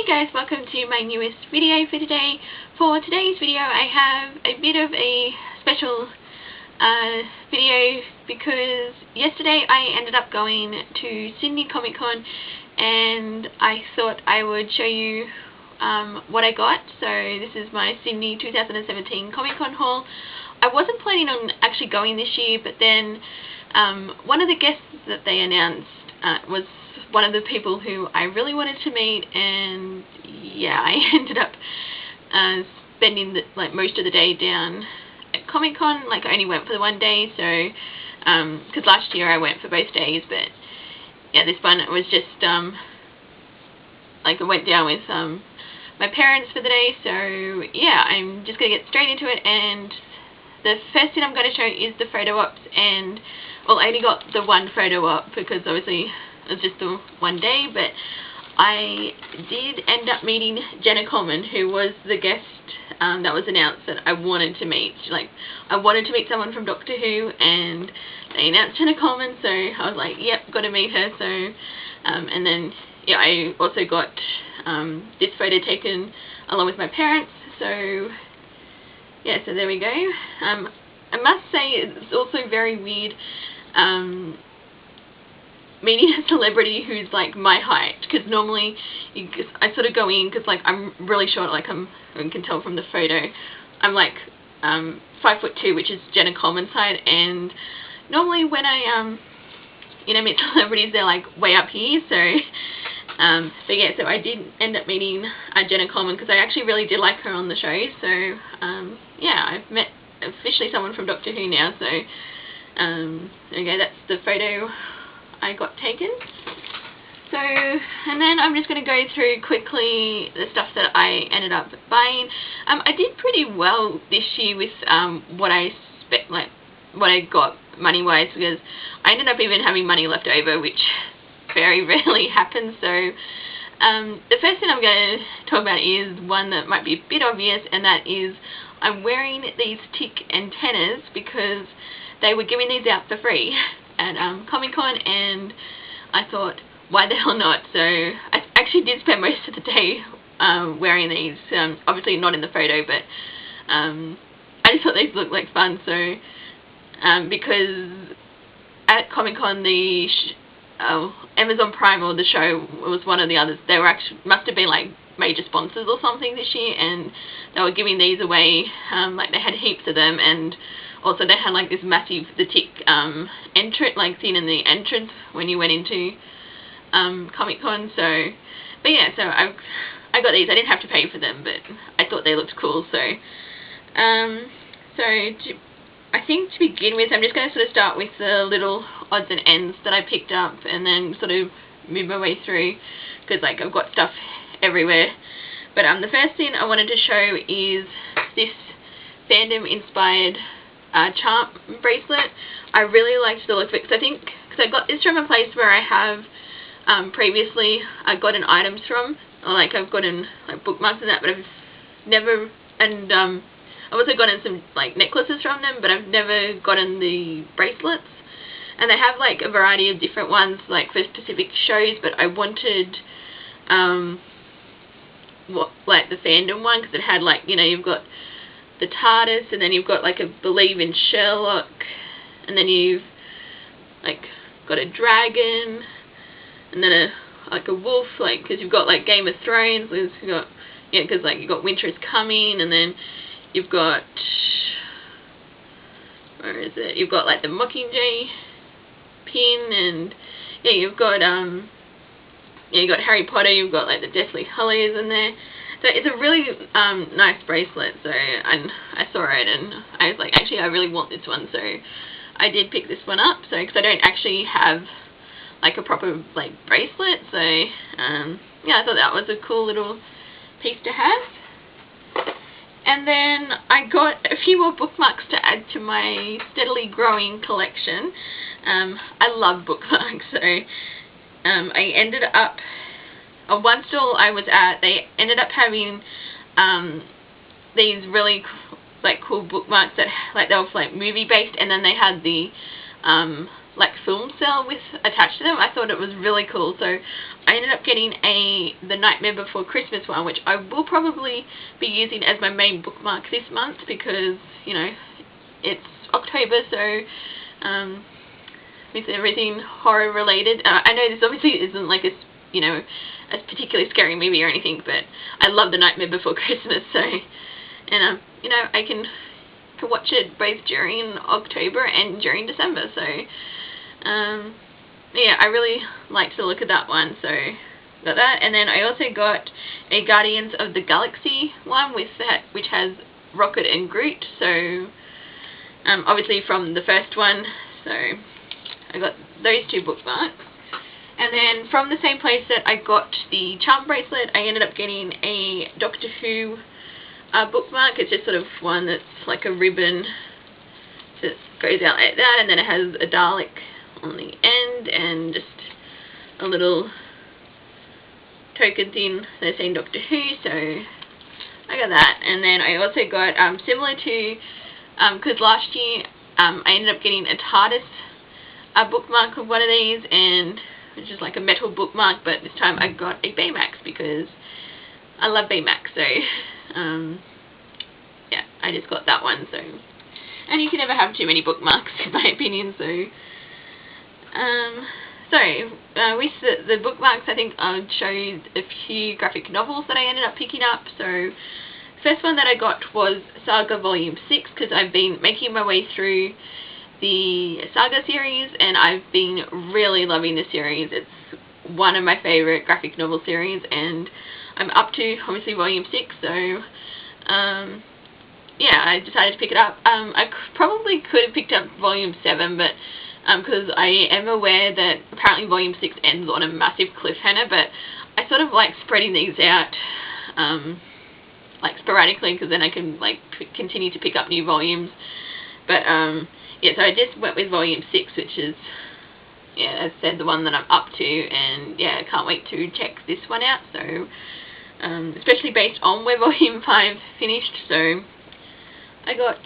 Hey guys, welcome to my newest video for today. For today's video I have a bit of a special video because yesterday I ended up going to Sydney Comic Con and I thought I would show you what I got. So this is my Sydney 2017 Comic Con haul. I wasn't planning on actually going this year, but then one of the guests that they announced was one of the people who I really wanted to meet, and yeah, I ended up spending most of the day down at Comic Con. Like, I only went for the one day, so because last year I went for both days, but yeah, this one it was just like I went down with my parents for the day. So yeah, I'm just gonna get straight into it, and the first thing I'm going to show is the photo ops. And well, I only got the one photo op because obviously it was just the one day, but I did end up meeting Jenna Coleman, who was the guest that was announced that I wanted to meet. Like, I wanted to meet someone from Doctor Who, and they announced Jenna Coleman, so I was like, yep, got to meet her. So and then yeah, I also got this photo taken along with my parents. So yeah, so there we go. I must say it's also very weird meeting a celebrity who's like my height, because normally I sort of go in because like I'm really short, like you can tell from the photo. I'm like 5'2", which is Jenna Coleman's height, and normally when I meet celebrities, they're like way up here. So but yeah, so I did end up meeting Jenna Coleman because I actually really did like her on the show. So yeah, I've met officially someone from Doctor Who now. So okay, that's the photo I got taken. So, and then I'm just going to go through quickly the stuff that I ended up buying. I did pretty well this year with what I got money-wise, because I ended up even having money left over, which very rarely happens. So the first thing I'm going to talk about is one that might be a bit obvious, and that is I'm wearing these tick antennas because they were giving these out for free at Comic Con, and I thought, why the hell not? So I actually did spend most of the day wearing these, obviously not in the photo, but I just thought these looked like fun. So because at Comic Con the Amazon Prime, or the show, was one of the others, they were actually, must have been like major sponsors or something this year, and they were giving these away. Like, they had heaps of them, and also they had like this massive, the tick entrance, like seen in the entrance when you went into Comic Con. So but yeah, so I got these. I didn't have to pay for them, but I thought they looked cool. So I think to begin with, I'm just going to sort of start with the little odds and ends that I picked up, and then sort of move my way through, because like I've got stuff everywhere. But the first thing I wanted to show is this fandom inspired charm bracelet. I really liked the look of it, because I think, because I got this from a place where I have previously gotten items from, or like I've gotten like bookmarks and that, but I've never, and I've also gotten some like necklaces from them, but I've never gotten the bracelets. And they have like a variety of different ones, like for specific shows, but I wanted like the fandom one, because it had like, you know, you've got the TARDIS, and then you've got like a Believe in Sherlock, and then you've like got a dragon, and then like a wolf, like, because you've got like Game of Thrones, you've got, yeah, because like you've got Winter is Coming, and then you've got, where is it, you've got like the Mockingjay pin, and yeah, you've got you got Harry Potter, you've got like the Deathly Hallows in there. So it's a really nice bracelet. So, and I saw it and I was like, actually I really want this one. So I did pick this one up. So, because I don't actually have like a proper like bracelet. So yeah, I thought that was a cool little piece to have. And then I got a few more bookmarks to add to my steadily growing collection. I love bookmarks. So I ended up, one stall I was at, they ended up having these really cool bookmarks that like they were like movie based, and then they had the like film cell with attached to them. I thought it was really cool, so I ended up getting the Nightmare Before Christmas one, which I will probably be using as my main bookmark this month because, you know, it's October, so with everything horror related. I know this obviously isn't like a, you know, a particularly scary movie or anything, but I love The Nightmare Before Christmas, so, and you know, I can watch it both during October and during December, so yeah, I really liked the look of that one, so got that. And then I also got a Guardians of the Galaxy one with that, which has Rocket and Groot, so obviously from the first one, so I got those two bookmarks. And then from the same place that I got the charm bracelet, I ended up getting a Doctor Who bookmark. It's just sort of one that's like a ribbon that goes out like that, and then it has a Dalek on the end and just a little token thing that's saying Doctor Who, so I got that. And then I also got, similar to, because last year I ended up getting a TARDIS bookmark of one of these, and which is like a metal bookmark, but this time I got a Baymax because I love Baymax, so yeah, I just got that one. So, and you can never have too many bookmarks in my opinion, so with the bookmarks, I think I'll show you a few graphic novels that I ended up picking up. So first one that I got was Saga Volume 6, because I've been making my way through the Saga series and I've been really loving the series. It's one of my favourite graphic novel series, and I'm up to obviously Volume 6, so yeah, I decided to pick it up. I probably could have picked up Volume 7, but because I am aware that apparently Volume 6 ends on a massive cliffhanger, but I sort of like spreading these out like sporadically, because then I can like continue to pick up new volumes. But yeah, so I just went with Volume 6, which is, yeah, as I said, the one that I'm up to, and yeah, I can't wait to check this one out, so especially based on where Volume 5 finished. So I got,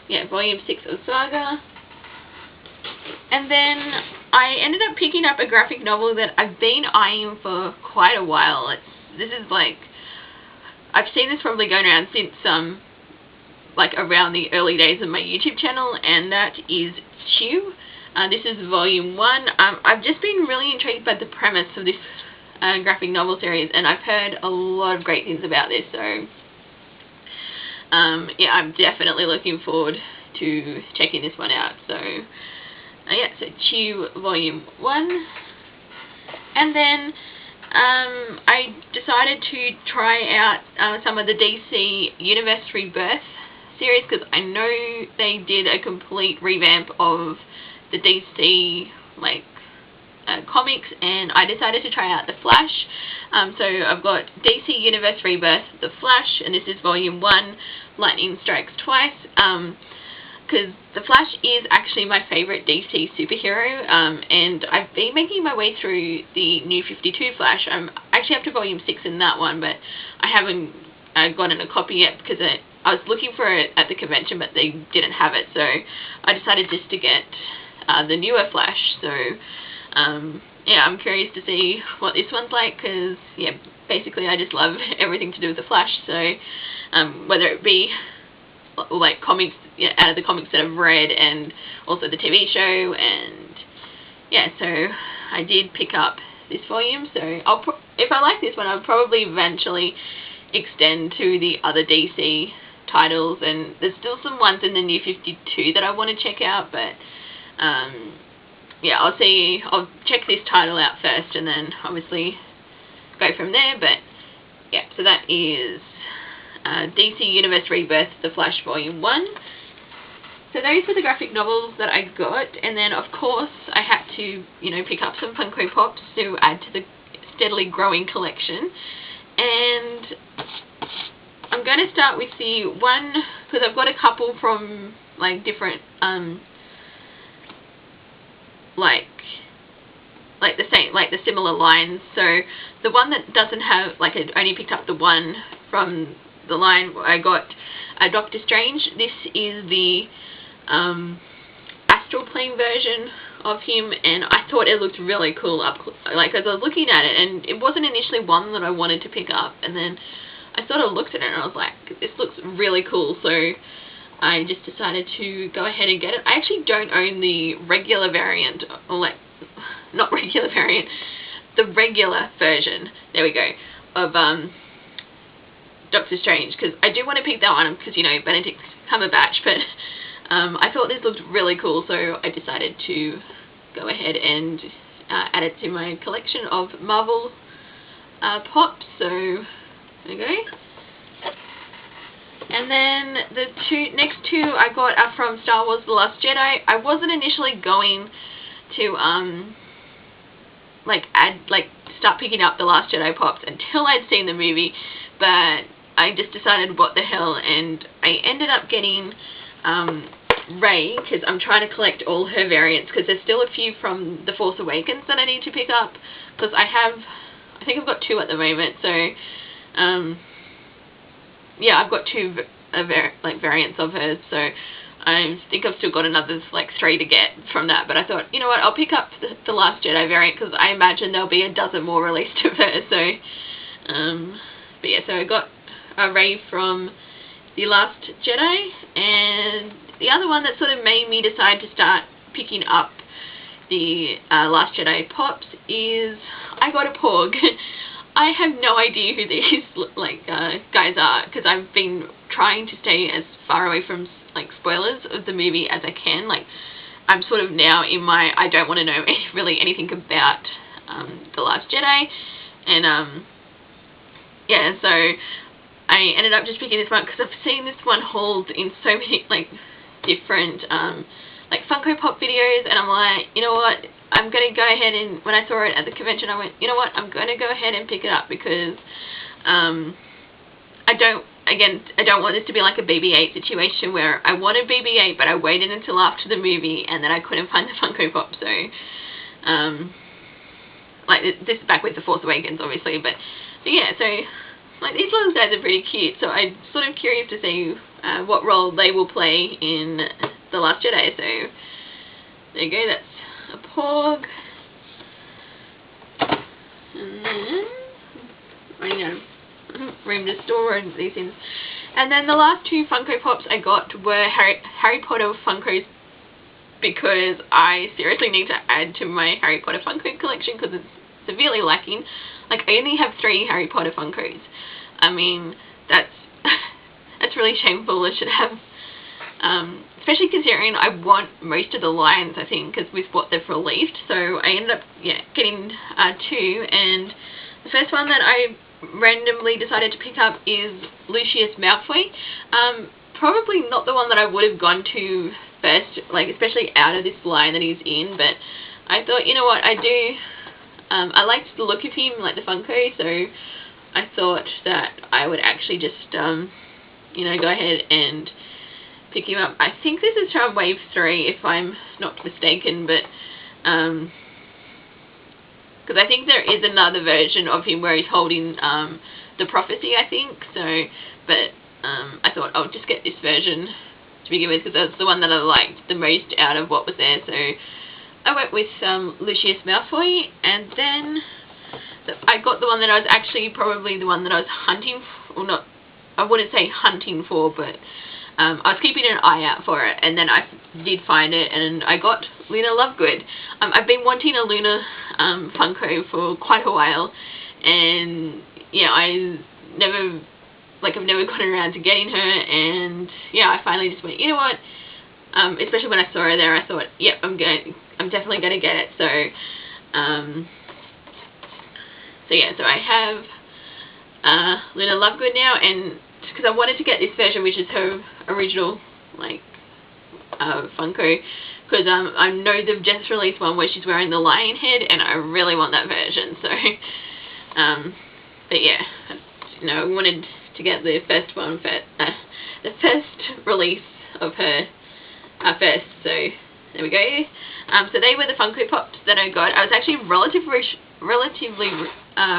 yeah, Volume 6 of Saga. And then I ended up picking up a graphic novel that I've been eyeing for quite a while. This is like, I've seen this probably going around since like around the early days of my YouTube channel, and that is Chew. This is Volume 1. I've just been really intrigued by the premise of this graphic novel series, and I've heard a lot of great things about this, so yeah, I'm definitely looking forward to checking this one out. So yeah, so Chew Volume 1. And then I decided to try out some of the DC Universe Rebirth series, because I know they did a complete revamp of the DC like comics, and I decided to try out The Flash. So I've got DC Universe Rebirth, The Flash, and this is Volume 1, Lightning Strikes Twice, because The Flash is actually my favourite DC superhero, and I've been making my way through the New 52 Flash. I'm actually up to Volume 6 in that one, but I haven't gotten a copy yet because I was looking for it at the convention, but they didn't have it, so I decided just to get the newer Flash. So yeah, I'm curious to see what this one's like, because yeah, basically I just love everything to do with the Flash. So whether it be like comics, yeah, out of the comics that I've read, and also the TV show, and yeah, so I did pick up this volume. So if I like this one, I'll probably eventually extend to the other DC titles, and there's still some ones in the New 52 that I want to check out, but yeah, I'll check this title out first and then obviously go from there. But yeah, so that is DC Universe Rebirth, The Flash Volume 1. So those were the graphic novels that I got, and then of course I had to, you know, pick up some Funko Pops to add to the steadily growing collection. And I'm going to start with the one, because I've got a couple from like different like the same, like the similar lines. So the one that doesn't have, like, I only picked up the one from the line, I got Doctor Strange. This is the astral plane version of him, and I thought it looked really cool up, like as I was looking at it, and it wasn't initially one that I wanted to pick up, and then I sort of looked at it and I was like, this looks really cool, so I just decided to go ahead and get it. I actually don't own the regular variant, or like, not regular variant, the regular version, there we go, of Doctor Strange, because I do want to pick that one, because, you know, Benedict Cumberbatch, but I thought this looked really cool, so I decided to go ahead and add it to my collection of Marvel pops, so there you go. And then the next two I got are from Star Wars The Last Jedi. I wasn't initially going to start picking up The Last Jedi pops until I'd seen the movie, but I just decided what the hell, and I ended up getting Rey, because I'm trying to collect all her variants, because there's still a few from The Force Awakens that I need to pick up, because I think I've got 2 at the moment, so yeah, I've got 2 variants of hers, so I think I've still got another 3 to get from that, but I thought, you know what, I'll pick up the Last Jedi variant, because I imagine there'll be a dozen more released of her, so but yeah, so I got Rey from The Last Jedi, and the other one that sort of made me decide to start picking up the Last Jedi pops is I got a Porg. I have no idea who these guys are, because I've been trying to stay as far away from spoilers of the movie as I can. I'm sort of now in my I don't want to know really anything about The Last Jedi, and yeah, so I ended up just picking this one because I've seen this one hauled in so many different Funko Pop videos, and I'm like, you know what, I'm going to go ahead and, when I saw it at the convention, I went, you know what, I'm going to go ahead and pick it up, because I don't want this to be like a BB-8 situation where I wanted BB-8 but I waited until after the movie and then I couldn't find the Funko Pop, so this is back with The Force Awakens obviously, but yeah, so these little guys are pretty cute, so I'm sort of curious to see what role they will play in The Last Jedi, so there you go, that's a Porg. And then running out of room to store and these things. And then the last 2 Funko Pops I got were Harry Potter Funkos, because I seriously need to add to my Harry Potter Funko collection because it's severely lacking. I only have 3 Harry Potter Funkos. I mean, that's really shameful. I should have, especially considering I want most of the lines, I think, because with what they've released. So I ended up, getting 2, and the first one that I randomly decided to pick up is Lucius Malfoy. Probably not the one that I would have gone to first, especially out of this line that he's in, but I thought, you know what, I liked the look of him, the Funko, so I thought that I would actually just, go ahead and pick him up. I think this is from Wave 3, if I'm not mistaken, but, because I think there is another version of him where he's holding, the prophecy, I think, so, but, I thought I'll just get this version to begin with, because that's the one that I liked the most out of what was there, so I went with, Lucius Malfoy, and then I got the one that I was actually probably the one that I was hunting for, or not, I wouldn't say hunting for, but I was keeping an eye out for it, and then I did find it, and I got Luna Lovegood. I've been wanting a Luna Funko for quite a while, and yeah, I've never gotten around to getting her, and yeah, I finally just went, you know what, especially when I saw her there, I thought, yep, I'm definitely gonna get it, so yeah, so I have Luna Lovegood now, and because I wanted to get this version, which is her original Funko, because I know they've just released one where she's wearing the lion head, and I really want that version, so but yeah, I wanted to get the first one, the first release of her first, so there we go. So they were the Funko Pops that I got. I was actually relatively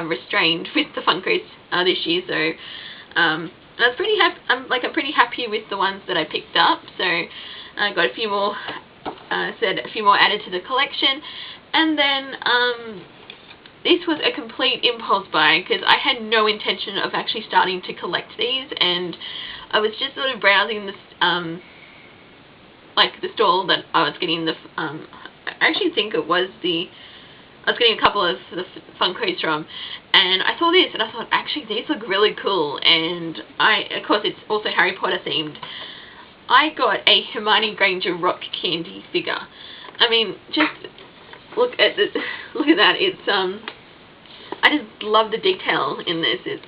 restrained with the Funkos this year, so I was pretty happy. I'm pretty happy with the ones that I picked up. So I got a few more said a few more added to the collection. And then this was a complete impulse buy because I had no intention of actually starting to collect these, and I was just sort of browsing this like the stall that I was getting the I actually think it was I was getting a couple of the Funkos from, and I saw this and I thought, actually these look really cool, and of course it's also Harry Potter themed. I got a Hermione Granger rock candy figure. I mean, just look at that. It's I just love the detail in this. It's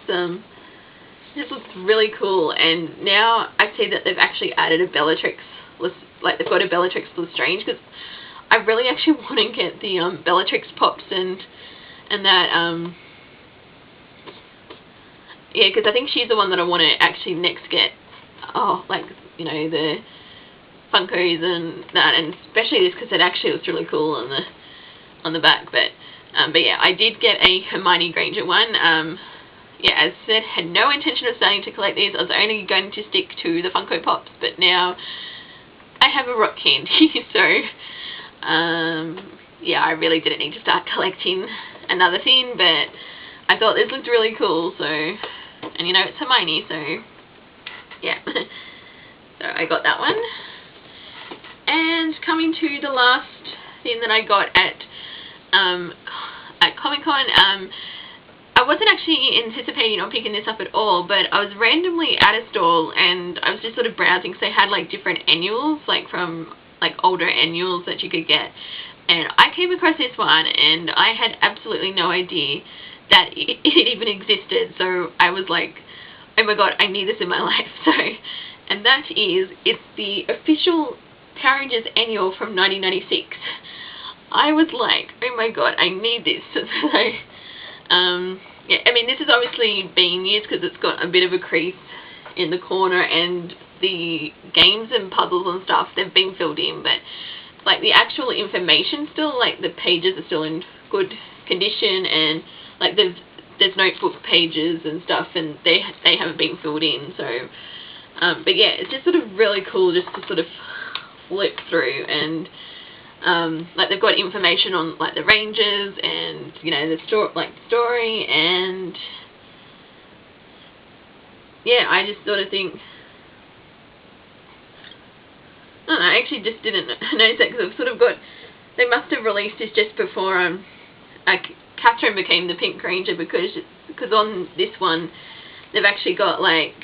this looks really cool, and now I see that they've actually added a Bellatrix, like they've got a Bellatrix Lestrange, because I really actually want to get the Bellatrix pops and that yeah, because I think she's the one that I want to actually next get. Oh, like, you know, the Funkos and that, and especially this because it actually looks really cool on the back. But yeah, I did get a Hermione Granger one. Yeah, as I said, had no intention of starting to collect these. I was only going to stick to the Funko Pops, but now I have a rock candy, so yeah, I really didn't need to start collecting another thing, but I thought this looked really cool, so, and you know, it's Hermione, so yeah. So I got that one. And coming to the last thing that I got at Comic-Con, I wasn't actually anticipating on picking this up at all, but I was randomly at a stall and I was just sort of browsing because they had like different annuals, like from like older annuals that you could get, and I came across this one and I had absolutely no idea that it even existed. So I was like, oh my god, I need this in my life. So, and that is, it's the official Power Rangers annual from 1996. I was like, oh my god, I need this. So yeah, I mean, this is obviously being used because it's got a bit of a crease in the corner, and the games and puzzles and stuff, they've been filled in, but like the actual information still, like the pages are still in good condition, and like there's notebook pages and stuff, and they haven't been filled in. So but yeah, it's just sort of really cool just to sort of flip through, and like they've got information on like the Rangers and, you know, the story, and yeah, I just sort of think, I actually just didn't notice that because I've sort of got, they must have released this just before Catherine became the Pink Ranger, because on this one they've actually got like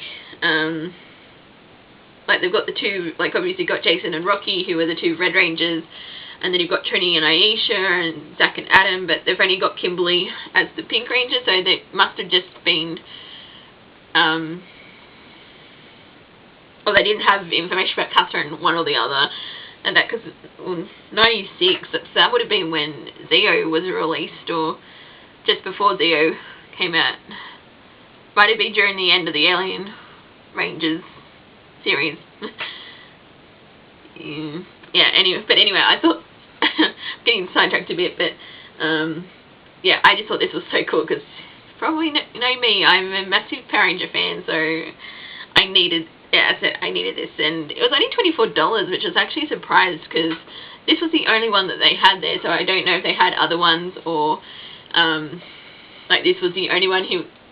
they've got the two, like obviously got Jason and Rocky, who are the two Red Rangers, and then you've got Trini and Aisha and Zach and Adam, but they've only got Kimberly as the Pink Ranger, so they must have just been or they didn't have information about Catherine, one or the other, and that because 96, that would have been when Zeo was released, or just before Zeo came out. Might have been during the end of the Alien Rangers series. Yeah, anyway, I thought, getting sidetracked a bit, but yeah, I just thought this was so cool because probably you know me, I'm a massive Power Ranger fan, so I needed this, and it was only $24, which was actually a surprise because this was the only one that they had there, so I don't know if they had other ones, or like this was the only one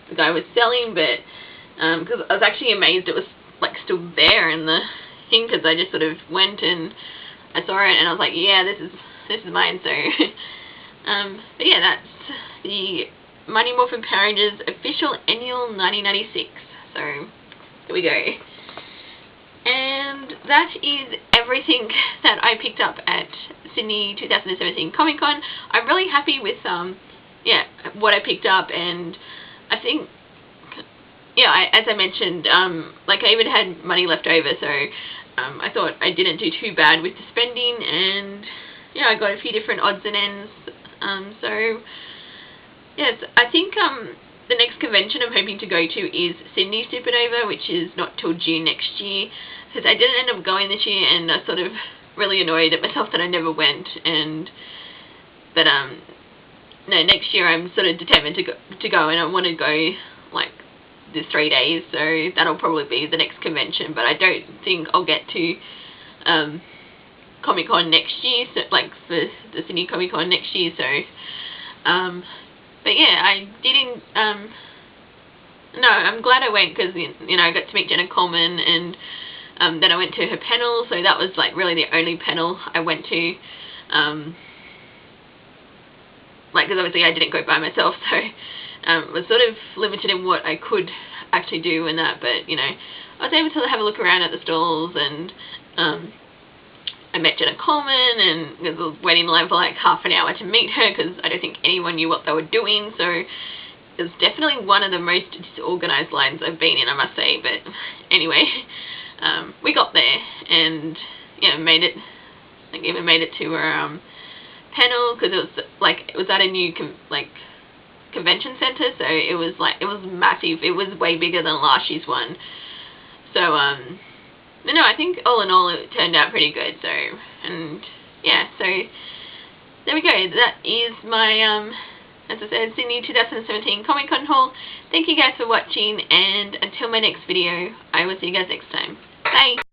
the guy was selling, but because I was actually amazed it was like still there in the thing, because I just sort of went and I saw it and I was like, yeah, this is mine. So but yeah, that's the Mighty Morphin Power Rangers official annual 1996. So there we go. And that is everything that I picked up at Sydney 2017 Comic Con. I'm really happy with yeah, what I picked up, and I think, yeah, as I mentioned, like I even had money left over, so I thought I didn't do too bad with the spending, and yeah, I got a few different odds and ends. So yes, I think the next convention I'm hoping to go to is Sydney Supernova, which is not till June next year, because I didn't end up going this year, and I sort of really annoyed at myself that I never went. But no, next year I'm sort of determined to go, and I want to go like the 3 days, so that'll probably be the next convention. But I don't think I'll get to Comic Con next year, so like for the Sydney Comic Con next year. So, but yeah, I didn't. No, I'm glad I went because you know I got to meet Jenna Coleman, and then I went to her panel. So that was like really the only panel I went to. Like, because obviously I didn't go by myself, so was sort of limited in what I could actually do and that. But you know, I was able to have a look around at the stalls, and I met Jenna Coleman, and I was waiting in line for like half an hour to meet her because I don't think anyone knew what they were doing. So it was definitely one of the most disorganized lines I've been in, I must say. But anyway, we got there, and yeah, made it. Like, even made it to her panel, because it was at a new convention center, so it was massive. It was way bigger than last year's one. So but no, I think all in all it turned out pretty good. So, and yeah, so there we go. That is my as I said, Sydney 2017 Comic Con haul. Thank you guys for watching, and until my next video, I will see you guys next time. Bye.